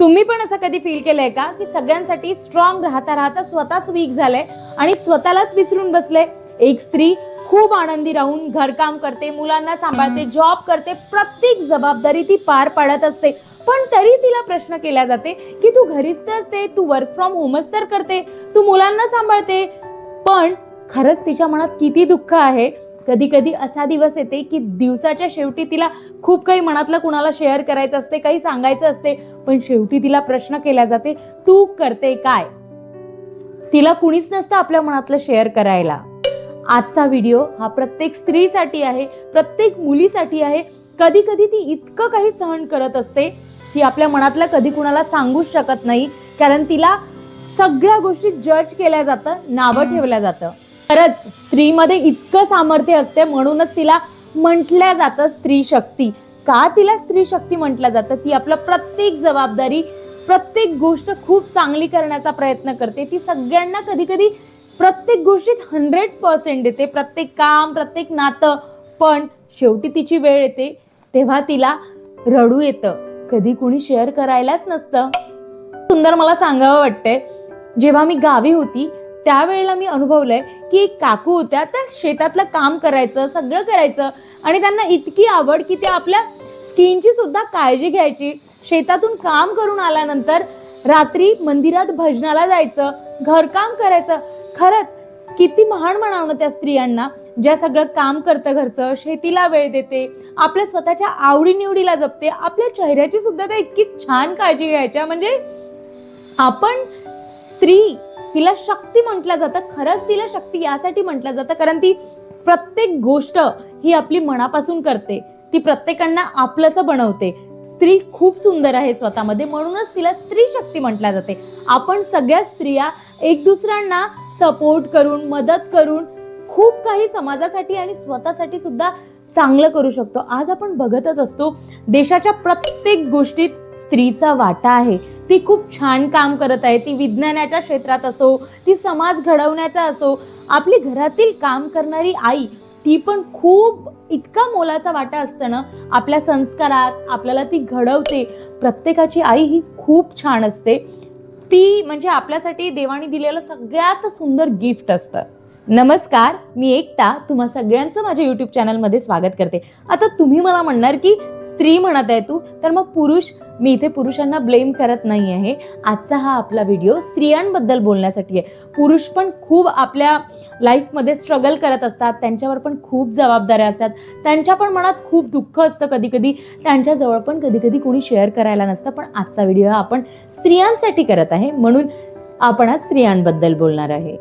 तुम्ही पण असं कधी फील केलंय का की सगळ्यांसाठी स्ट्रॉंग राहता राहता स्वतःच वीक झालंय आणि स्वतःलाच विसरून बसले? एक स्त्री खूप आनंदी राहून घरकाम करते, मुलांना सांभाळते, जॉब करते, प्रत्येक जबाबदारी ती पार पाडत असते, पण तरी तिला प्रश्न केला जाते की तू घरीच तर असते, तू वर्क फ्रॉम होमच तर करते, तू मुलांना सांभाळते, पण खरंच तिच्या मनात किती दुःख आहे. कधी कधी असा दिवस येते की दिवसाच्या शेवटी तिला खूप काही मनातलं कुणाला शेअर करायचं असते, काही सांगायचं असते, पण शेवटी तिला प्रश्न केला जाते, तू करते काय? तिला कुणीच नसतं आपल्या मनातलं शेअर करायला. आजचा व्हिडिओ हा प्रत्येक स्त्रीसाठी आहे, प्रत्येक मुलीसाठी आहे. कधी कधी ती इतकं काही सहन करत असते, ती आपल्या मनातलं कधी कुणाला सांगूच शकत नाही, कारण तिला सगळ्या गोष्टी जज केल्या जातं, नावं ठेवल्या जातं. खरंच स्त्रीमध्ये इतकं सामर्थ्य असते, म्हणूनच तिला म्हटलं जातं स्त्री शक्ती. का तिला स्त्री शक्ती म्हटलं जातं? ती आपलं प्रत्येक जबाबदारी, प्रत्येक गोष्ट खूप चांगली करण्याचा प्रयत्न करते. ती सगळ्यांना कधी कधी प्रत्येक गोष्टीत 100% देते, प्रत्येक काम, प्रत्येक नातं, पण शेवटी तिची वेळ येते तेव्हा तिला रडू येतं. कधी कोणी शेअर करायलाच नसतं. सुंदर मला सांगावं वाटतंय, जेव्हा मी गावी होती त्यावेळेला मी अनुभवलंय की एक काकू होत्या, त्या शेतातलं काम करायचं, सगळं करायचं, आणि त्यांना इतकी आवड की त्या आपल्या स्किनची सुद्धा काळजी घ्यायची. शेतातून काम करून आल्यानंतर रात्री मंदिरात भजनाला जायचं, घरकाम करायचं. खरंच किती महान म्हणावं त्या स्त्रियांना, ज्या सगळं काम करतं घरचं, शेतीला वेळ देते, आपल्या स्वतःच्या आवडीनिवडीला जपते, आपल्या चेहऱ्याची सुद्धा त्या इतकी छान काळजी घ्यायच्या. म्हणजे आपण स्त्री, तिला शक्ती म्हटलं जातं. खरंच तिला शक्ती यासाठी म्हटलं जातं कारण ती प्रत्येक गोष्ट ही आपली मनापासून करते, ती प्रत्येकांना आपलंसं बनवते. स्त्री खूप सुंदर आहे स्वतःमध्ये, म्हणूनच तिला स्त्री शक्ती म्हटलं जाते. आपण सगळ्या स्त्रिया एक दुसऱ्यांना सपोर्ट करून, मदत करून खूप काही समाजासाठी आणि स्वतःसाठी सुद्धा चांगलं करू शकतो. आज आपण बघतच असतो, देशाच्या प्रत्येक गोष्टीत स्त्रीचा वाटा आहे. ती खूप छान काम करत आहे. ती विज्ञानाच्या क्षेत्रात असो, ती समाज घडवण्याचा असो, आपली घरातील काम करणारी आई, ती पण खूप इतका मोलाचा वाटा असतं ना आपल्या संस्कारात, आपल्याला ती घडवते. प्रत्येकाची आई ही खूप छान असते. ती म्हणजे आपल्यासाठी देवाने दिलेलं सगळ्यात सुंदर गिफ्ट असतं. नमस्कार, मी एकता तुम्हा सगळ्यांचं माझ्या यूट्यूब चॅनलमध्ये स्वागत करते. आता तुम्ही मला म्हणणार की स्त्री म्हणत आहे तू, तर मग पुरुष? मी इथे पुरुषांना ब्लेम करत नाही आहे. आजचा हा आपला व्हिडिओ स्त्रियांबद्दल बोलण्यासाठी आहे. पुरुष पण खूप आपल्या लाईफमध्ये स्ट्रगल करत असतात, त्यांच्यावर पण खूप जबाबदाऱ्या असतात, त्यांच्या पण मनात खूप दुःख असतं, कधी कधी त्यांच्याजवळ पण कधी कधी कोणी शेअर करायला नसतं. पण आजचा व्हिडिओ आपण स्त्रियांसाठी करत आहे, म्हणून आपण आज स्त्रियांबद्दल बोलणार आहे.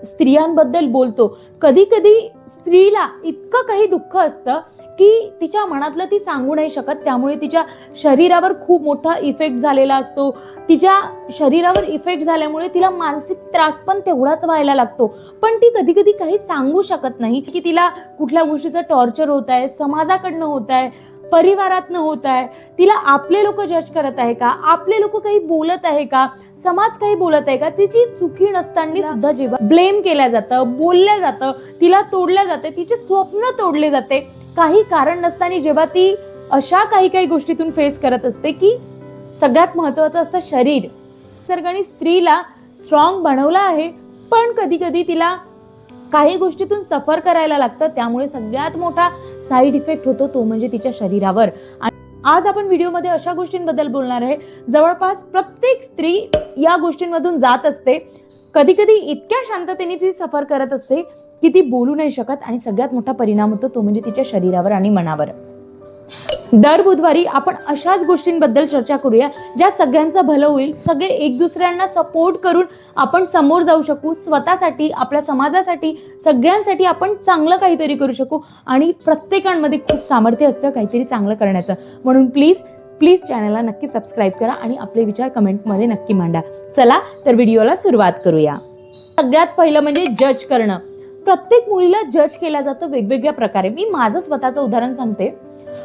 स्त्रियांबद्दल बोलतो, कधी कधी स्त्रीला इतकं काही दुःख असतं की तिच्या मनातलं ती सांगू नाही शकत, त्यामुळे तिच्या शरीरावर खूप मोठा इफेक्ट झालेला असतो. तिच्या शरीरावर इफेक्ट झाल्यामुळे तिला मानसिक त्रास पण तेवढाच व्हायला लागतो, पण ती कधी कधी काही सांगू शकत नाही की तिला कुठल्या गोष्टीचं टॉर्चर होत आहे, समाजाकडनं होत आहे, परिवारातनं होत आहे, तिला आपले लोक जज करत आहे का, आपले लोक काही बोलत आहे का, समाज काही बोलत आहे का. तिची चुकी नसताना सुद्धा जेव्हा ब्लेम केलं जातं, बोललं जातं, तिला तोडलं जाते, तिचे स्वप्न तोडले जाते, काही कारण नसताना जेव्हा ती अशा काही काही गोष्टीतून फेस करत असते की सगळ्यात महत्वाचं असतं शरीर. निसर्गाने स्त्रीला स्ट्रॉंग बनवलं आहे, पण कधी कधी तिला काही गोष्टीतून सफर करायला लागतं, त्यामुळे सगळ्यात मोठा साईड इफेक्ट होतो तो म्हणजे तिच्या शरीरावर. आज आपण व्हिडिओमध्ये अशा गोष्टींबद्दल बोलणार आहे, जवळपास प्रत्येक स्त्री या गोष्टींमधून जात असते. कधी कधी इतक्या शांततेने ती सफर करत असते की ती बोलू नाही शकत, आणि सगळ्यात मोठा परिणाम होतो तो म्हणजे तिच्या शरीरावर आणि मनावर. दर बुधवारी आपण अशाच गोष्टींबद्दल चर्चा करूया, ज्या सगळ्यांचं भलं होईल, सगळे एक दुसऱ्यांना सपोर्ट करून आपण समोर जाऊ शकू, स्वतःसाठी, आपल्या समाजासाठी, सगळ्यांसाठी आपण चांगलं काहीतरी करू शकू. आणि प्रत्येकांमध्ये खूप सामर्थ्य असतं काहीतरी चांगलं करण्याचं, म्हणून प्लीज चॅनलला नक्की सबस्क्राईब करा आणि आपले विचार कमेंटमध्ये नक्की मांडा. चला तर व्हिडिओला सुरुवात करूया. सगळ्यात पहिलं म्हणजे जज करणं. प्रत्येक मुलीला जज केलं जातं वेगवेगळ्या प्रकारे. मी माझं स्वतःचं उदाहरण सांगते.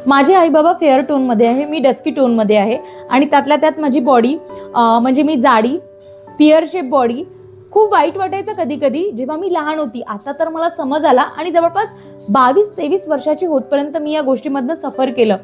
माझे आई बाबा फेअर टोन मध्ये आहे, मी डस्की टोन मध्ये आहे, आणि त्यातल्या त्यात माझी बॉडी म्हणजे मी जाडी, पिअर शेप बॉडी. खूप वाईट वाटायचं कधी कधी जेव्हा मी लहान होती. आता तर मला समज आला, आणि जवळपास 22-23 वर्षाची होतपर्यंत मी या गोष्टीमधनं सफर केलं.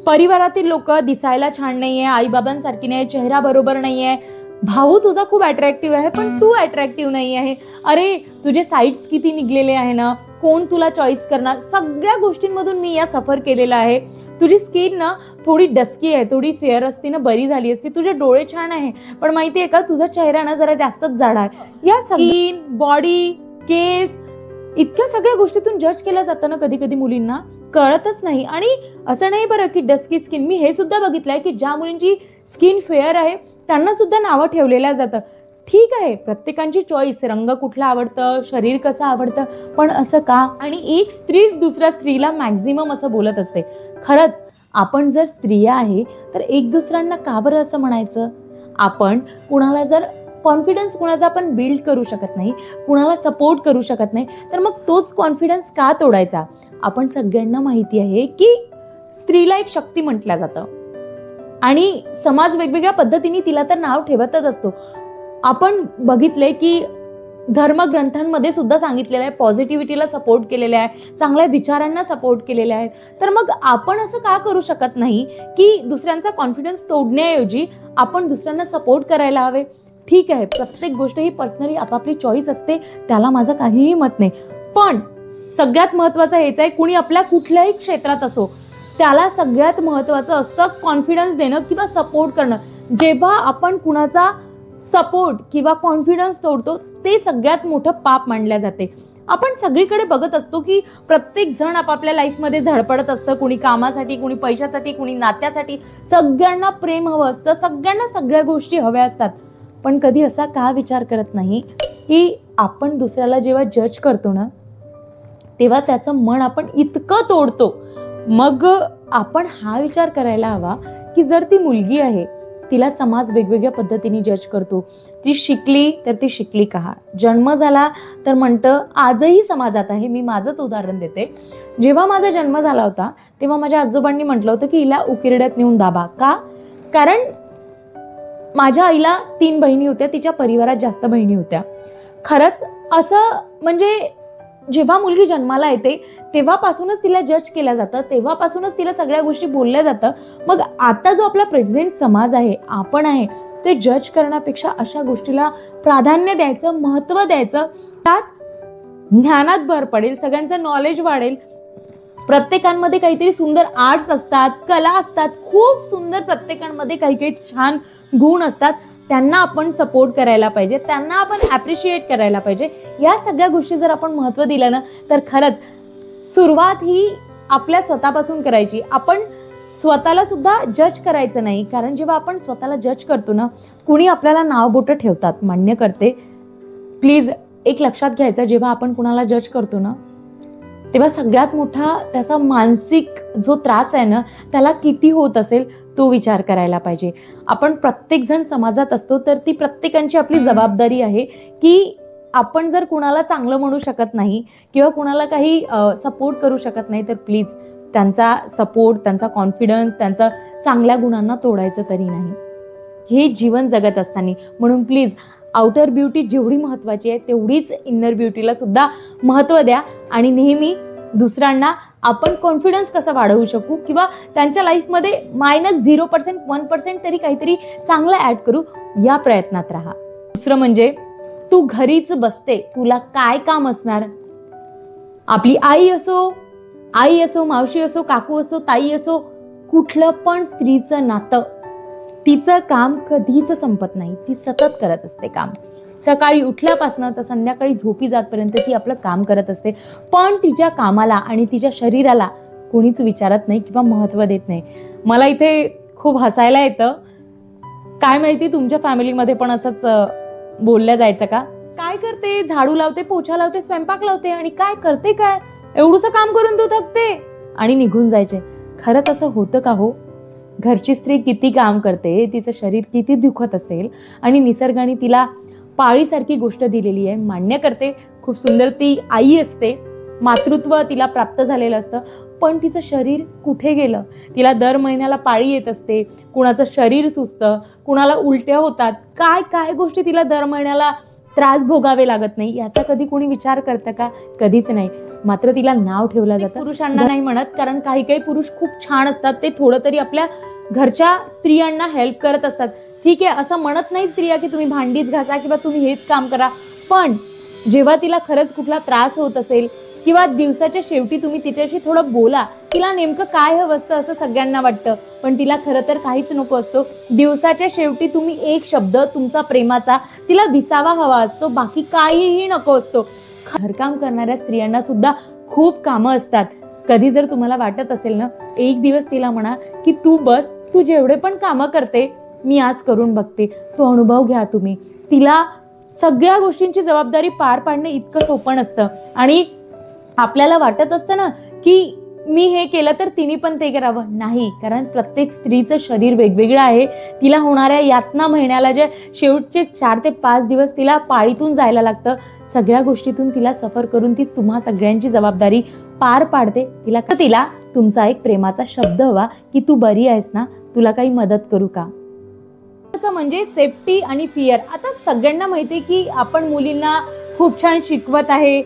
परिवारातील लोक दिसायला छान नाहीये, आईबाबांसारखी नाही, चेहरा बरोबर नाहीये, भाऊ तुझा खूप अट्रॅक्टिव्ह आहे पण तू अट्रॅक्टिव्ह नाही आहे, अरे तुझे साईट्स किती निघलेले आहे ना, कोण तुला चॉईस करणार. सगळ्या गोष्टींमधून मी या सफर केलेला आहे. तुझी स्किन ना थोडी डस्की आहे, थोडी फेअर असती ना बरी झाली असती, तुझे डोळे छान आहे पण माहितीये का तुझा चेहरा ना जरा जास्तच जाडा आहे. या स्किन, बॉडी, केस, इतक्या सगळ्या गोष्टीतून जज केलं जातं ना कधी कधी मुलींना, कळतच नाही. आणि असं नाही बरं की डस्की स्किन, मी हे सुद्धा बघितलंय की ज्या मुलींची स्किन फेअर आहे त्यांना सुद्धा नावं ठेवलेल्या जातं. ठीक आहे, प्रत्येकाची चॉईस, रंग कुठला आवडतं, शरीर कसं आवडतं, पण असं का? आणि एक स्त्रीच दुसऱ्या स्त्रीला मॅक्झिमम असं बोलत असते. खरंच आपण जर स्त्रिया आहे तर एक दुसऱ्यांना का बरं असं म्हणायचं? आपण कुणाला जर कॉन्फिडन्स कुणाचा आपण बिल्ड करू शकत नाही, कुणाला सपोर्ट करू शकत नाही, तर मग तोच कॉन्फिडन्स का तोडायचा? आपण सगळ्यांना माहिती आहे की स्त्रीला एक शक्ती म्हटलं जातं आणि समाज वेगवेगळ्या पद्धतीने तिला तर नाव ठेवतच असतो. आपण बघितलंय की धर्मग्रंथांमध्ये सुद्धा सांगितलेलं आहे, पॉझिटिव्हिटीला सपोर्ट केलेलं आहे, चांगल्या विचारांना सपोर्ट केलेले आहेत. तर मग आपण असं का करू शकत नाही की दुसऱ्यांचा कॉन्फिडन्स तोडण्याऐवजी आपण दुसऱ्यांना सपोर्ट करायला हवे? ठीक आहे, प्रत्येक गोष्ट ही पर्सनली आपापली चॉईस असते, त्याला माझं काहीही मत नाही. पण सगळ्यात महत्त्वाचं हेच आहे, कुणी आपल्या कुठल्याही क्षेत्रात असो त्याला सगळ्यात महत्त्वाचं असतं कॉन्फिडन्स देणं किंवा सपोर्ट करणं. जेव्हा आपण कुणाचा सपोर्ट किंवा कॉन्फिडन्स तोडतो ते सगळ्यात मोठं पाप मानल्या जाते. आपण सगळीकडे बघत असतो की प्रत्येक जण आपापल्या लाईफमध्ये धडपडत असतं, कुणी कामासाठी, कुणी पैशासाठी, कुणी नात्यासाठी. सगळ्यांना प्रेम हवं असतं, सगळ्यांना सगळ्या गोष्टी हव्या असतात. पण कधी असा का विचार करत नाही की आपण दुसऱ्याला जेव्हा जज करतो ना तेव्हा त्याचं मन आपण इतकं तोडतो. मग आपण हा विचार करायला हवा की जर ती मुलगी आहे, तिला समाज वेगवेगळ्या पद्धतीने जज करतो, ती शिकली तर ती शिकली का, जन्म झाला तर म्हणतं आजही समाजात आहे. मी माझंच उदाहरण देते. जेव्हा माझा जन्म झाला होता तेव्हा माझ्या आजोबांनी म्हटलं होतं की हिला उकिरड्यात नेऊन दाबा. का? कारण माझ्या आईला 3 बहिणी होत्या, तिच्या परिवारात जास्त बहिणी होत्या. खरंच असं म्हणजे जेव्हा मुलगी जन्माला येते तेव्हापासूनच तिला जज केलं जातं, तेव्हापासूनच तिला सगळ्या गोष्टी बोलल्या जातं. मग आता जो आपला प्रेझेंट समाज आहे, आपण आहे, ते जज करण्यापेक्षा अशा गोष्टीला प्राधान्य द्यायचं, महत्त्व द्यायचं. त्यात ज्ञानात भर पडेल, सगळ्यांचं नॉलेज वाढेल. प्रत्येकांमध्ये काहीतरी सुंदर आर्ट्स असतात, कला असतात, खूप सुंदर प्रत्येकांमध्ये काही काही छान गुण असतात. त्यांना आपण सपोर्ट करायला पाहिजे, त्यांना आपण ॲप्रिशिएट करायला पाहिजे. या सगळ्या गोष्टी जर आपण महत्त्व दिलं ना तर खरंच सुरुवात ही आपल्या स्वतःपासून करायची. आपण स्वतःला सुद्धा जज करायचं नाही, कारण जेव्हा आपण स्वतःला जज करतो ना कुणी आपल्याला नावबोटं ठेवतात, मान्य करते. प्लीज एक लक्षात घ्यायचं, जेव्हा आपण कुणाला जज करतो ना तेव्हा सगळ्यात मोठा त्याचा मानसिक जो त्रास आहे ना त्याला किती होत असेल तो विचार करायला पाहिजे. आपण प्रत्येकजण समाजात असतो तर ती प्रत्येकांची आपली जबाबदारी आहे की आपण जर कुणाला चांगलं म्हणू शकत नाही किंवा कुणाला काही सपोर्ट करू शकत नाही तर प्लीज त्यांचा सपोर्ट, त्यांचा कॉन्फिडन्स, त्यांचा चांगल्या गुणांना तोडायचं तरी नाही. हे जीवन जगत असताना. म्हणून प्लीज आउटर ब्युटी जेवढी महत्त्वाची आहे तेवढीच इनर ब्युटीला सुद्धा महत्त्व द्या आणि नेहमी दुसऱ्यांना आपण कॉन्फिडन्स कसा वाढवू शकू किंवा त्यांच्या लाईफमध्ये -0% 1% तरी काहीतरी चांगलं ॲड करू या प्रयत्नात राहा. दुसरं म्हणजे तू घरीच बसते, तुला काय काम असणार? आपली आई असो, मावशी असो, काकू असो, ताई असो, कुठलं पण स्त्रीचं नातं, तिचं काम कधीच संपत नाही. ती सतत करत असते काम. सकाळी उठल्यापासून तर संध्याकाळी झोपी जातपर्यंत ती आपलं काम करत असते. पण तिच्या कामाला आणि तिच्या शरीराला कोणीच विचारत नाही किंवा महत्त्व देत नाही. मला इथे खूप हसायला येतं. काय माहिती तुमच्या फॅमिलीमध्ये पण असंच बोलल्या जायचं का? काय करते? झाडू लावते, पोछा लावते, स्वयंपाक लावते आणि काय करते काय? एवढंसं काम करून तू थकते आणि निघून जायचे. खरंच असं होतं का हो? घरची स्त्री किती काम करते, तिचं शरीर किती दुखत असेल आणि निसर्गाने तिला पाळीसारखी गोष्ट दिलेली आहे, मान्य करते. खूप सुंदर ती आई असते, मातृत्व तिला प्राप्त झालेलं असतं, पण तिचं शरीर कुठे गेलं? तिला दर महिन्याला पाळी येत असते, कुणाचं शरीर सुचतं, कुणाला उलट्या होतात, काय काय गोष्टी तिला दर महिन्याला त्रास भोगावे लागत नाही, याचा कधी कोणी विचार करतं का? कधीच नाही. मात्र तिला नाव ठेवलं जातं. पुरुषांना नाही म्हणत, कारण काही काही पुरुष खूप छान असतात, ते थोडं तरी आपल्या घरच्या स्त्रियांना हेल्प करत असतात. ठीक आहे, असं म्हणत नाही स्त्रिया की तुम्ही भांडीच घासा किंवा तुम्ही हेच काम करा, पण जेव्हा तिला खरंच कुठला त्रास होत असेल किंवा दिवसाच्या शेवटी तुम्ही तिच्याशी थोडं बोला, तिला नेमकं काय हवं असतं असं सगळ्यांना वाटतं, पण तिला खरं तर काहीच नको असतो. दिवसाच्या शेवटी तुम्ही एक शब्द तुमचा प्रेमाचा तिला विसावा हवा असतो, बाकी काहीही नको असतो. घरकाम करणाऱ्या स्त्रियांना सुद्धा खूप कामं असतात. कधी जर तुम्हाला वाटत असेल ना, एक दिवस तिला म्हणा की तू बस, तू जेवढे पण कामं करते मी आज करून बघते. तो अनुभव घ्या तुम्ही. तिला सगळ्या गोष्टींची जबाबदारी पार पाडणं इतकं सोपं नसतं आणि आपल्याला वाटत असतं ना की मी हे केलं तर तिने पण ते करावं. नाही, कारण प्रत्येक स्त्रीचं शरीर वेगवेगळं आहे. तिला होणाऱ्या यातना महिन्याला जे शेवटचे 4 ते 5 दिवस तिला पाळीतून जायला लागतं. सगळ्या गोष्टीतून तिला सफर करून ती तुम्हा सगळ्यांची जबाबदारी पार पाडते. तिला तुमचा एक प्रेमाचा शब्द हवा की तू बरी आहेस ना, तुला काही मदत करू का. म्हणजे सेफ्टी आणि फिअर. आता सगळ्यांना माहिती आहे की आपण मुलींना खूप छान शिकवत आहे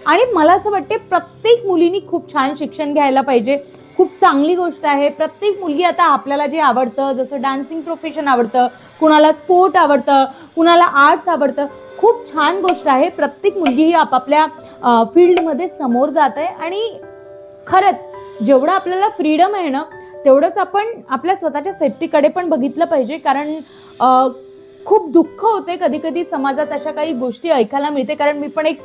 आणि मला असं वाटते प्रत्येक मुलीनी खूप छान शिक्षण घ्यायला पाहिजे. खूप चांगली गोष्ट आहे. प्रत्येक मुलगी आता आपल्याला जे आवडतं, जसं डान्सिंग प्रोफेशन आवडतं, कुणाला स्पोर्ट आवडतं, कुणाला आर्ट्स आवडतं, खूप छान गोष्ट आहे. प्रत्येक मुलगी ही आपापल्या फील्डमध्ये समोर जात आहे आणि खरंच जेवढं आपल्याला फ्रीडम आहे ना, तेवढंच आपण आपल्या स्वतःच्या सेफ्टीकडे पण बघितलं पाहिजे. कारण खूप दुःख होते कधी कधी समाजात अशा काही गोष्टी ऐकायला मिळते. कारण मी पण एक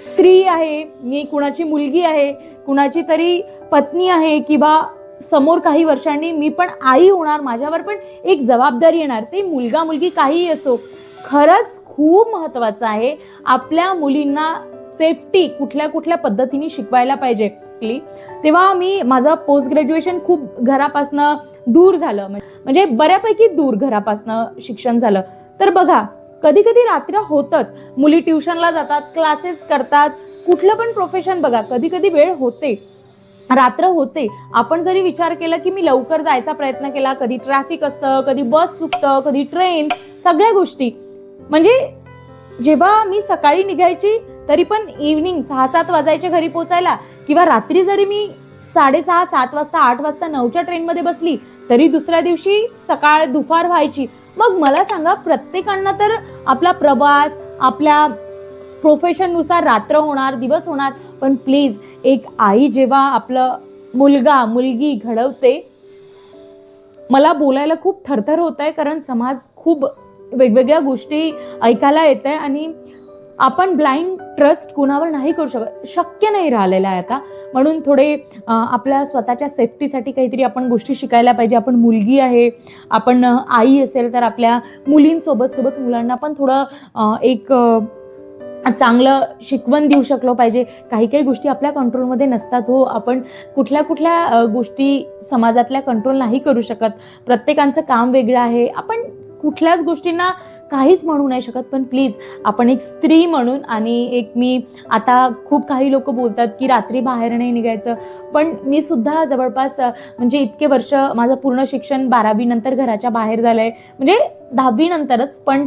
स्त्री आहे, मी कुणाची मुलगी आहे, कुणाची तरी पत्नी आहे किंवा समोर काही वर्षांनी मी पण आई होणार, माझ्यावर पण एक जबाबदारी येणार. ते मुलगा मुलगी काहीही असो, खरंच खूप महत्त्वाचं आहे आपल्या मुलींना सेफ्टी कुठल्या कुठल्या पद्धतीने शिकवायला पाहिजे. तेव्हा मी माझं पोस्ट ग्रॅज्युएशन खूप घरापासनं दूर झालं, म्हणजे बऱ्यापैकी दूर घरापासनं शिक्षण झालं. तर बघा, कधी कधी रात्र होतच, मुली ट्युशनला जातात, क्लासेस करतात, कुठलं पण प्रोफेशन बघा, कधी कधी वेळ होते, रात्र होते. आपण जरी विचार केला की मी लवकर जायचा प्रयत्न केला, कधी ट्रॅफिक असतं, कधी बस चुकतं, कधी ट्रेन, सगळ्या गोष्टी. म्हणजे जेव्हा मी सकाळी निघायची तरी पण इव्हनिंग 6-7 वाजायचे घरी पोचायला, किंवा रात्री जरी मी 6:30-7 वाजता 8 वाजता 9च्या ट्रेनमध्ये बसली तरी दुसऱ्या दिवशी सकाळ दुपार व्हायची. मग मला सांगा, प्रत्येकांना तर आपला प्रवास, आपल्या प्रोफेशननुसार रात्र होणार, दिवस होणार, पण प्लीज एक आई जेव्हा आपलं मुलगा मुलगी घडवते, मला बोलायला खूप थरथर होत आहे. कारण समाज खूप वेगवेगळ्या गोष्टी ऐकायला येत आहे आणि आपण ब्लाइंड ट्रस्ट कुणावर नाही करू शकत, शक्य नाही राहिलेला आहे आता. म्हणून थोडे आपल्या स्वतःच्या सेफ्टीसाठी काहीतरी आपण गोष्टी शिकायला पाहिजे. आपण मुलगी आहे, आपण आई असेल तर आपल्या मुलींसोबत मुलांना पण थोडं एक चांगलं शिकवण देऊ शकलो पाहिजे. काही काही गोष्टी आपल्या कंट्रोलमध्ये नसतात हो. आपण कुठल्या कुठल्या गोष्टी समाजातल्या कंट्रोल नाही करू शकत. प्रत्येकाचं काम वेगळं आहे, आपण कुठल्याच गोष्टींना काहीच म्हणू नाही शकत. पण प्लीज आपण एक स्त्री म्हणून, आणि एक मी आता खूप काही लोक बोलतात की रात्री बाहेर नाही निघायचं, पण मी सुद्धा जवळपास म्हणजे इतके वर्ष माझं पूर्ण शिक्षण 12वी नंतर घराच्या बाहेर झालंय, म्हणजे 10वी नंतरच, पण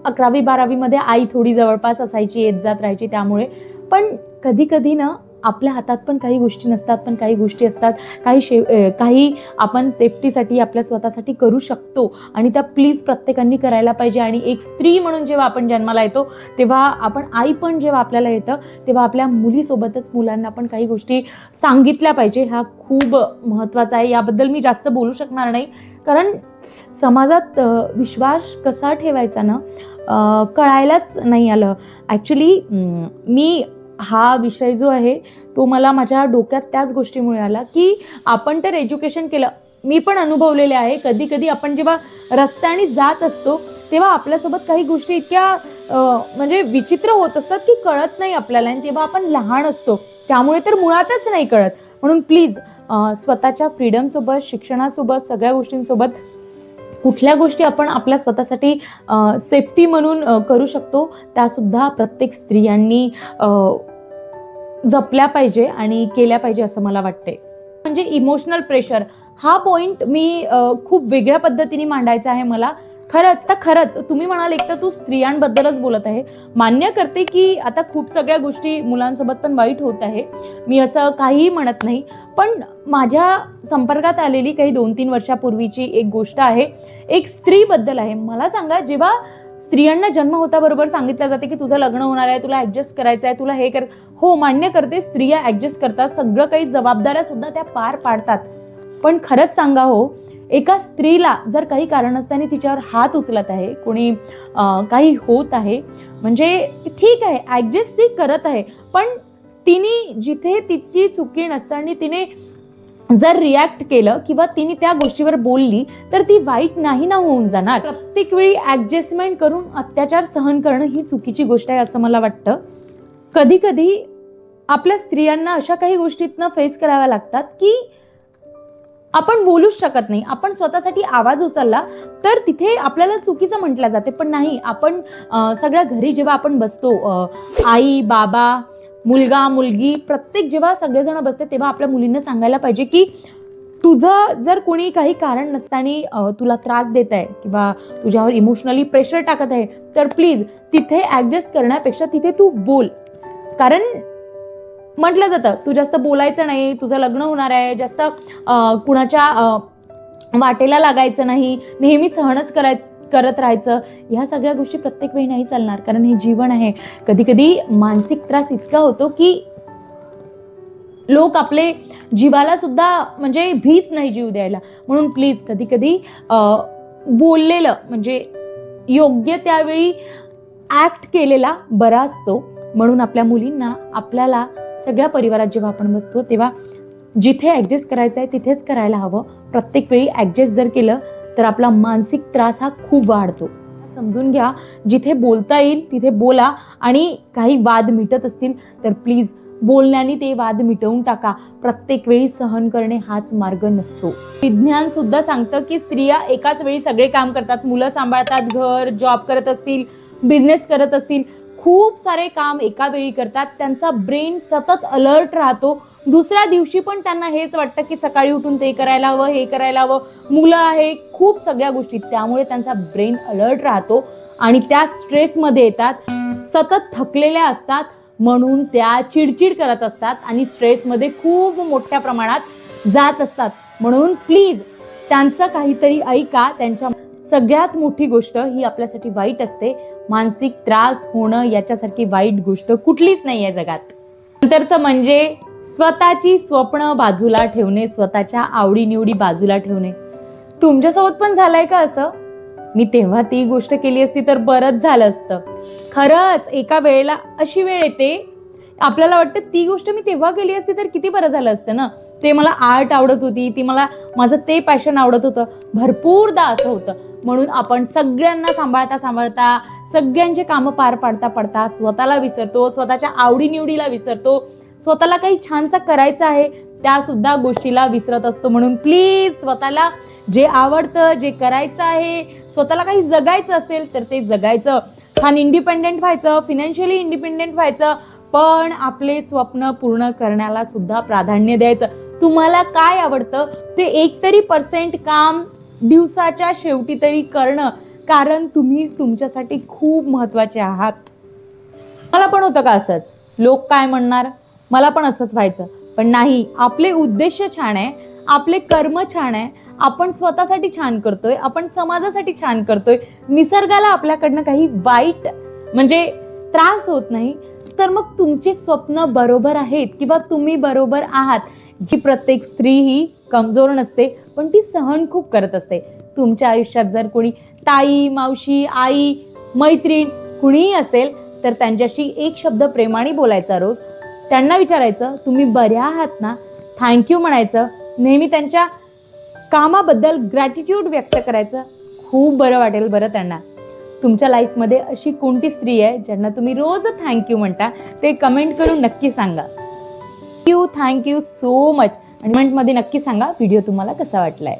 11वी 12वीमध्ये आई थोडी जवळपास असायची, येत जात राहायची. त्यामुळे पण कधी कधी ना आपल्या हातात पण काही गोष्टी नसतात, पण काही गोष्टी असतात, काही आपण सेफ्टीसाठी आपल्या स्वतःसाठी करू शकतो आणि त्या प्लीज प्रत्येकाने करायला पाहिजे. आणि एक स्त्री म्हणून जेव्हा आपण जन्माला येतो, तेव्हा आपण आई पण जेव्हा आपल्याला येतं, तेव्हा आपल्या मुलीसोबतच मुलांना पण काही गोष्टी सांगितल्या पाहिजे. हा खूप महत्त्वाचा आहे. याबद्दल मी जास्त बोलू शकणार नाही, कारण समाजात विश्वास कसा ठेवायचा ना कळायलाच नाही आलं. ॲक्च्युली मी हा विषय जो आहे तो मला माझ्या डोक्यात त्याच गोष्टीमुळे आला की आपण तर एज्युकेशन केलं, मी पण अनुभवलेले आहे. कधी कधी आपण जेव्हा रस्त्याने जात असतो तेव्हा आपल्यासोबत काही गोष्टी इतक्या म्हणजे विचित्र होत असतात की कळत नाही आपल्याला, आणि तेव्हा आपण लहान असतो, त्यामुळे तर मुळातच नाही कळत. म्हणून प्लीज स्वतःच्या फ्रीडमसोबत, शिक्षणासोबत, सगळ्या गोष्टींसोबत कुठल्या गोष्टी आपण आपल्या स्वतःसाठी सेफ्टी म्हणून करू शकतो त्यासुद्धा प्रत्येक स्त्रियांनी जपल्या पाहिजे आणि केल्या पाहिजे असं मला वाटते. म्हणजे इमोशनल प्रेशर हा पॉईंट मी खूप वेगळ्या पद्धतीने मांडायचा आहे मला. खरंच तुम्ही म्हणाल एक तर तू स्त्रियांबद्दलच बोलत आहे. मान्य करते की आता खूप सगळ्या गोष्टी मुलांसोबत पण वाईट होत आहे, मी असं काहीही म्हणत नाही. पण माझ्या संपर्कात आलेली काही 2-3 वर्षापूर्वीची एक गोष्ट आहे, एक स्त्रीबद्दल आहे. मला सांगा, जेव्हा स्त्रियांना जन्म होता बरोबर सांगितलं जाते की तुझं लग्न होणार आहे, तुला ऍडजस्ट करायचं आहे, तुला हे कर. हो, मान्य करते, स्त्रिया ऍडजस्ट करतात, सगळं काही जबाबदाऱ्या सुद्धा त्या पार पाडतात. पण खरंच सांगा हो, एका स्त्रीला जर काही कारण असताना तिच्यावर हात उचलत आहे कोणी, काही होत आहे, म्हणजे ठीक आहे ऍडजस्ट ती करत आहे, पण तिने जिथे तिची चुकी नसताना तिने जर रिॲक्ट केलं किंवा तिने त्या गोष्टीवर बोलली तर ती वाईट नाही ना होऊन जाणार. प्रत्येक वेळी ऍडजस्टमेंट करून अत्याचार सहन करणं ही चुकीची गोष्ट आहे असं मला वाटतं. कधी कधी आपल्या स्त्रियांना अशा काही गोष्टीतनं फेस कराव्या लागतात की आपण बोलूच शकत नाही. आपण स्वतःसाठी आवाज उचलला तर तिथे आपल्याला चुकीचं म्हटलं जाते. पण नाही, आपण सगळ्या घरी जेव्हा आपण बसतो, आई बाबा मुलगा मुलगी प्रत्येक जेव्हा सगळेजण बसते तेव्हा आपल्या मुलींना सांगायला पाहिजे की तुझं जर कोणी काही कारण नसताना तुला त्रास देत आहे किंवा तुझ्यावर इमोशनली प्रेशर टाकत आहे तर प्लीज तिथे ऍडजस्ट करण्यापेक्षा तिथे तू बोल. कारण म्हटलं जातं तू जास्त बोलायचं नाही, तुझं लग्न होणार आहे, जास्त कुणाच्या वाटेला लागायचं नाही, नेहमी सहनच करत राहायचं. ह्या सगळ्या गोष्टी प्रत्येक वेळी नाही चालणार, कारण हे जीवन आहे. कधी कधी मानसिक त्रास इतका होतो की लोक आपले जीवाला सुद्धा म्हणजे भीत नाही जीव द्यायला. म्हणून प्लीज कधी कधी बोललेलं म्हणजे योग्य त्यावेळी ऍक्ट केलेला बरा असतो. म्हणून आपल्या मुलींना, आपल्याला, सगळ्या परिवारात जेव्हा आपण बसतो तेव्हा जिथे ऍडजस्ट करायचं आहे तिथेच करायला हवं. प्रत्येक वेळी ऍडजस्ट जर केलं तर आपला मानसिक त्रास हा खूप वाढतो. समजून घ्या, जिथे बोलता येईल तिथे बोला आणि काही वाद मिटत असतील तर प्लीज बोलण्याने ते वाद मिटवून टाका. प्रत्येक वेळी सहन करणे हाच मार्ग नसतो. विज्ञान सुद्धा सांगतं की स्त्रिया एकाच वेळी सगळे काम करतात, मुलं सांभाळतात, घर, जॉब करत असतील, बिझनेस करत असतील, खूप सारे काम एका वेळी करतात. त्यांचा ब्रेन सतत अलर्ट राहतो. दुसऱ्या दिवशी पण त्यांना हेच वाटतं की सकाळी उठून ते करायला हवं, हे करायला हवं, मुलं आहे, खूप सगळ्या गोष्टी. त्यामुळे त्यांचा ब्रेन अलर्ट राहतो आणि त्या स्ट्रेसमध्ये येतात, सतत थकलेल्या असतात, म्हणून त्या चिडचिड करत असतात आणि स्ट्रेसमध्ये खूप मोठ्या प्रमाणात जात असतात. म्हणून प्लीज त्यांचं काहीतरी ऐका. त्यांच्या सगळ्यात मोठी गोष्ट ही आपल्यासाठी वाईट असते. मानसिक त्रास होणं याच्यासारखी वाईट गोष्ट कुठलीच नाही आहे जगात. नंतरचं म्हणजे स्वतःची स्वप्न बाजूला ठेवणे, स्वतःच्या आवडीनिवडी बाजूला ठेवणे. तुमच्यासोबत पण झालंय का असं? मी तेव्हा ती गोष्ट केली असती तर बरंच झालं असतं. खरंच एका वेळेला अशी वेळ येते आपल्याला वाटतं ती गोष्ट मी तेव्हा केली असती तर किती बरं झालं असतं ना. ते मला आर्ट आवडत होती, ती माझं ते पॅशन आवडत होतं, भरपूरदा असं होतं. म्हणून आपण सगळ्यांना सांभाळता सगळ्यांचे कामं पार पाडता स्वतःला विसरतो, स्वतःच्या आवडीनिवडीला विसरतो, स्वतःला काही छानसं करायचं आहे त्या सुद्धा गोष्टीला विसरत असतो. म्हणून प्लीज स्वतःला जे आवडतं, जे करायचं आहे, स्वतःला काही जगायचं असेल तर ते जगायचं. छान इंडिपेंडेंट व्हायचं, फिनान्शियली इंडिपेंडेंट व्हायचं, पण आपले स्वप्न पूर्ण करण्याला सुद्धा प्राधान्य द्यायचं. तुम्हाला काय आवडतं ते 1% काम दिवसाच्या शेवटी तरी करणं, कारण तुम्ही तुमच्यासाठी खूप महत्त्वाचे आहात. मला पण होतं का असंच, लोक काय म्हणणार, मला पण असंच व्हायचं. पण नाही, आपले उद्देश छान आहे, आपले कर्म छान आहे, आपण स्वतःसाठी छान करतोय, आपण समाजासाठी छान करतोय, निसर्गाला आपल्याकडनं काही वाईट म्हणजे त्रास होत नाही, तर मग तुमचे स्वप्न बरोबर आहेत किंवा तुम्ही बरोबर आहात. जी प्रत्येक स्त्री ही कमजोर नसते, पण ती सहन खूप करत असते. तुमच्या आयुष्यात जर कोणी ताई, मावशी, आई, मैत्रीण कुणीही असेल तर त्यांच्याशी एक शब्द प्रेमाने बोलायचा रोज. त्यांना विचारायचं तुम्ही बऱ्या आहात ना, थँक्यू म्हणायचं, नेहमी त्यांच्या कामाबद्दल ग्रॅटिट्यूड व्यक्त करायचं. खूप बरं वाटेल बरं त्यांना. तुमच्या लाईफमध्ये अशी कोणती स्त्री आहे ज्यांना तुम्ही रोज थँक्यू म्हणता ते कमेंट करून नक्की सांगा. Thank you so much. आणि कमेंटमध्ये नक्की सांगा व्हिडिओ तुम्हाला कसा वाटलाय.